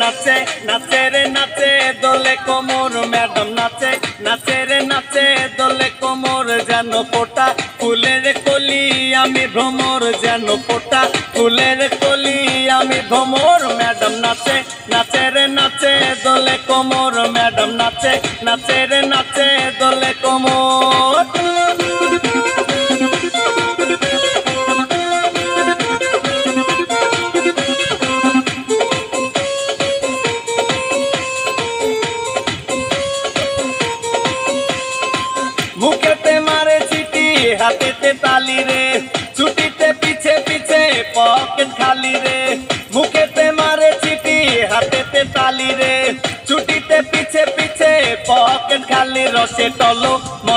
নাচে নাচে রে নাচে দোলে কোমর ম্যাডাম নাচে নাচে রে নাচে দোলে কোমর যেন ফোটা ফুলের কলি আমি ভ্রমর যেন ফোটা ফুলের কলি আমি ভ্রমর ম্যাডাম নাচে নাচে রে নাচে দোলে কোমর ম্যাডাম নাচে নাচে রে নাচে দোলে কোমর। মুখেতে মারে চিঠি হাতেতে তালি রে ছুটিতে পিছে পিছে পকেট খালি রে মুখেতে মারে চিঠি হাতেতে তালি রে ছুটিতে পিছে পিছে পকেট খালি রসে টলো।